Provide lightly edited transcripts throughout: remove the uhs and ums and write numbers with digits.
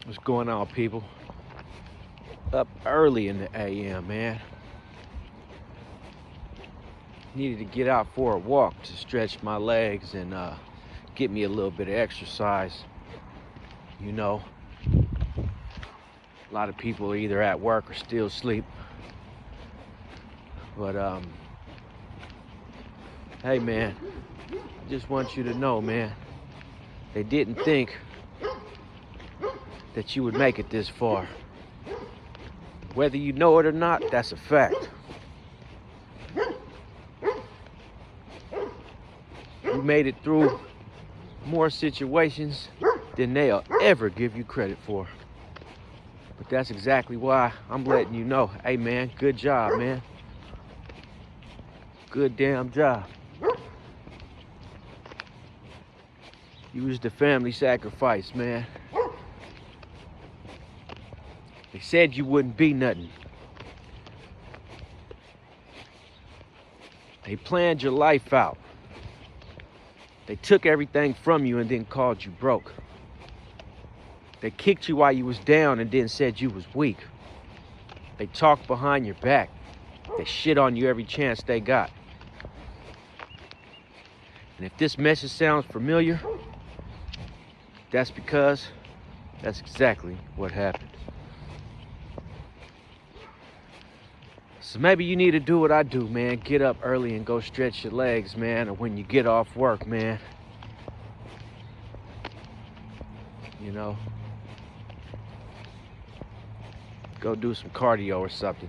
What's going on, people? Up early in the AM, man. Needed to get out for a walk to stretch my legs and get me a little bit of exercise. You know, a lot of people are either at work or still asleep. But hey, man, I just want you to know, man, they didn't think that you would make it this far. Whether you know it or not, that's a fact. You made it through more situations than they'll ever give you credit for. But that's exactly why I'm letting you know, hey man, good job, man. Good damn job. You was the family sacrifice, man. They said you wouldn't be nothing. They planned your life out. They took everything from you and then called you broke. They kicked you while you was down and then said you was weak. They talked behind your back. They shit on you every chance they got. And if this message sounds familiar, that's because that's exactly what happened. So maybe you need to do what I do, man. Get up early and go stretch your legs, man. Or when you get off work, man. You know, go do some cardio or something.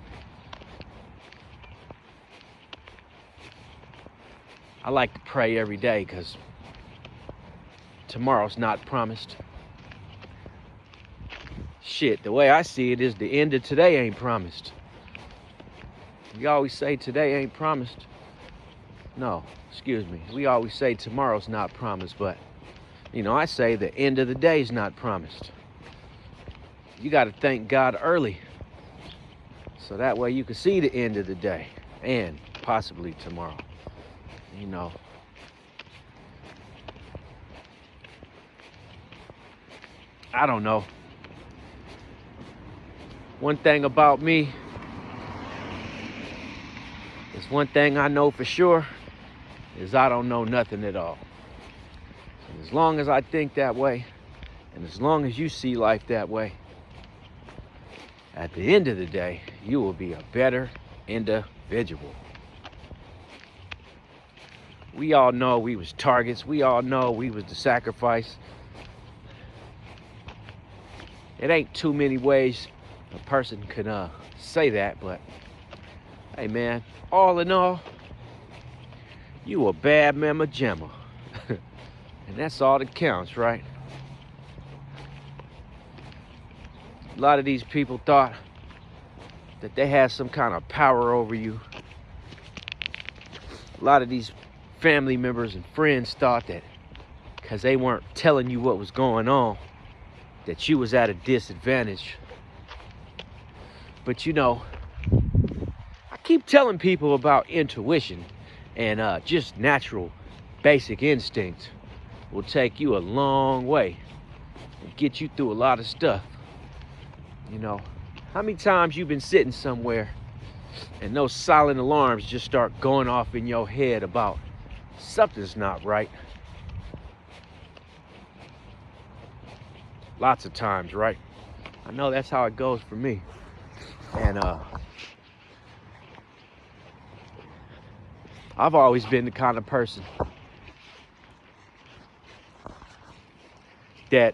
I like to pray every day because tomorrow's not promised. Shit, the way I see it is the end of today ain't promised. We always say today ain't promised. No, excuse me. We always say tomorrow's not promised, but, you know, I say the end of the day's not promised. You got to thank God early, so that way you can see the end of the day and possibly tomorrow. You know. I don't know. One thing about me, there's one thing I know for sure, is I don't know nothing at all. And as long as I think that way, and as long as you see life that way, at the end of the day, you will be a better individual. We all know we was targets. We all know we was the sacrifice. It ain't too many ways a person can say that, but hey man, all in all, you a bad mama jamma. And that's all that counts, right? A lot of these people thought that they had some kind of power over you. A lot of these family members and friends thought that because they weren't telling you what was going on, that you was at a disadvantage. But you know, I keep telling people about intuition and just natural basic instinct will take you a long way and get you through a lot of stuff. You know, how many times you've been sitting somewhere and those silent alarms just start going off in your head about something's not right? Lots of times, right? I know that's how it goes for me. And I've always been the kind of person that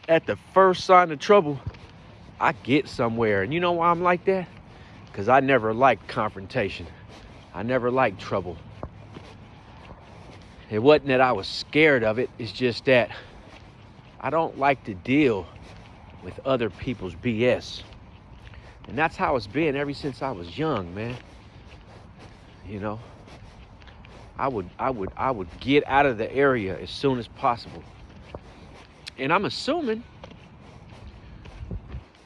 at the first sign of trouble, I get somewhere. And you know why I'm like that? Because I never liked confrontation. I never liked trouble. It wasn't that I was scared of it. It's just that I don't like to deal with other people's BS. And that's how it's been ever since I was young, man. You know, I would get out of the area as soon as possible. And I'm assuming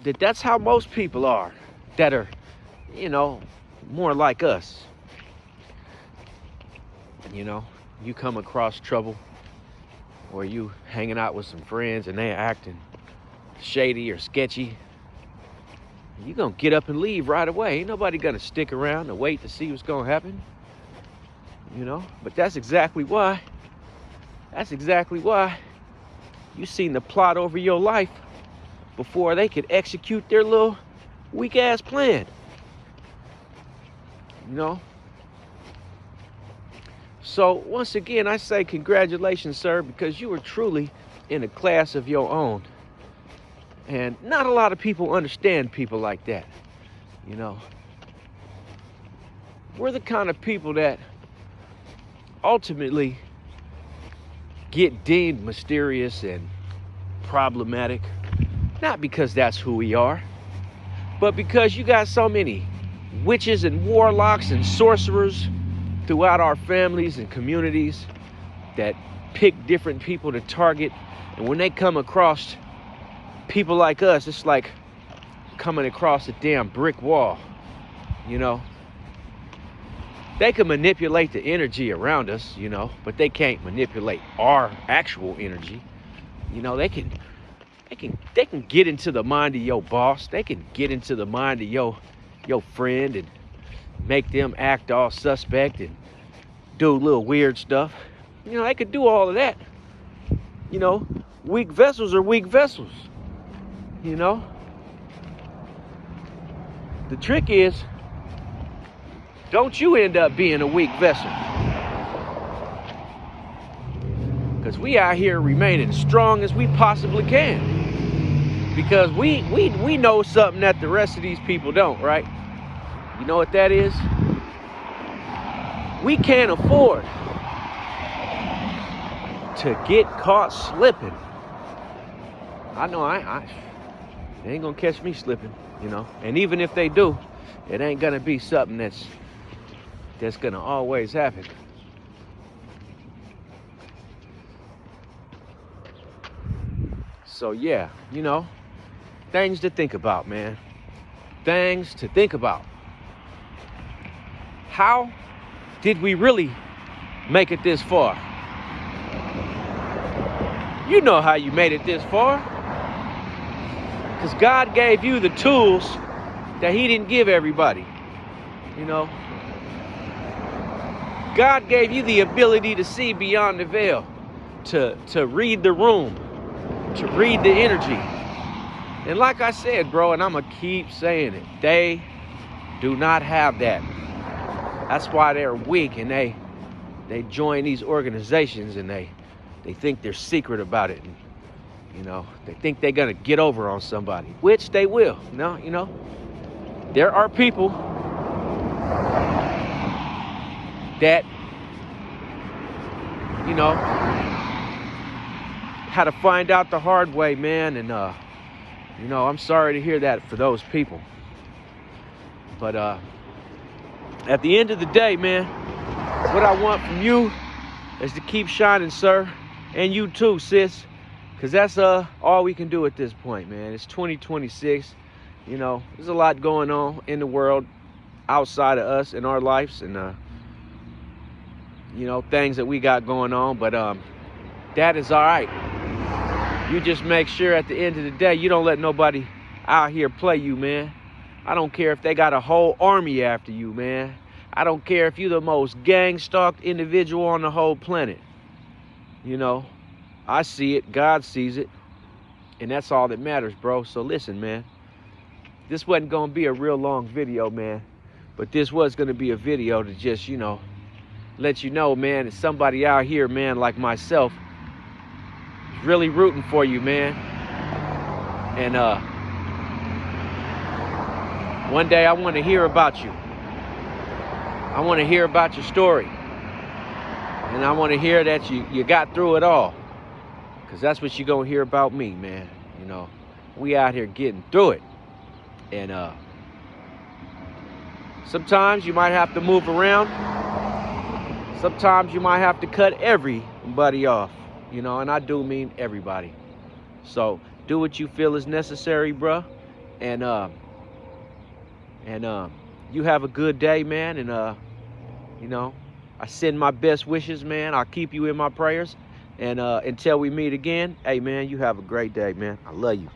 that that's how most people are that are, you know, more like us. You know, you come across trouble or you hanging out with some friends and they acting shady or sketchy, you're gonna get up and leave right away. Ain't nobody gonna stick around and wait to see what's gonna happen, you know. But that's exactly why you seen the plot over your life before they could execute their little weak ass plan, you know. So once again, I say congratulations, sir, because you were truly in a class of your own. And not a lot of people understand people like that, you know. We're the kind of people that ultimately get deemed mysterious and problematic, not because that's who we are, but because you got so many witches and warlocks and sorcerers throughout our families and communities that pick different people to target. And when they come across people like us, it's like coming across a damn brick wall, you know. They can manipulate the energy around us, you know, but they can't manipulate our actual energy. You know, they can get into the mind of your boss. They can get into the mind of your friend and make them act all suspect and do little weird stuff. You know, they could do all of that. You know, weak vessels are weak vessels. You know, the trick is, don't you end up being a weak vessel. Because we out here remaining strong as we possibly can. Because we know something that the rest of these people don't, right? You know what that is? We can't afford to get caught slipping. I know they ain't gonna catch me slipping, you know. And even if they do, it ain't gonna be something that's gonna always happen. So yeah, you know, things to think about, man. Things to think about. How did we really make it this far? You know how you made it this far. Because God gave you the tools that he didn't give everybody, you know. God gave you the ability to see beyond the veil, to read the room, to read the energy. And like I said, bro, and I'm going to keep saying it, they do not have that. That's why they're weak, and they join these organizations, and they think they're secret about it. And, you know, they think they're going to get over on somebody, which they will. No, you know, there are people that, you know, had to find out the hard way, man. And, you know, I'm sorry to hear that for those people. But at the end of the day, man, what I want from you is to keep shining, sir. And you too, sis. Because that's all we can do at this point, man. It's 2026. You know, there's a lot going on in the world outside of us in our lives. And, you know, things that we got going on. But that is all right. You just make sure at the end of the day, you don't let nobody out here play you, man. I don't care if they got a whole army after you, man. I don't care if you're the most gang-stalked individual on the whole planet. You know, I see it, God sees it, and that's all that matters, bro. So listen, man, this wasn't going to be a real long video, man, but this was going to be a video to just, you know, let you know, man, that somebody out here, man, like myself, is really rooting for you, man. And one day I want to hear about you. I want to hear about your story. And I want to hear that you got through it all. Because that's what you're going to hear about me, man. You know, we out here getting through it. And sometimes you might have to move around. Sometimes you might have to cut everybody off. You know, and I do mean everybody. So do what you feel is necessary, bruh. And you have a good day, man. And you know, I send my best wishes, man. I'll keep you in my prayers. And until we meet again, hey, man, you have a great day, man. I love you.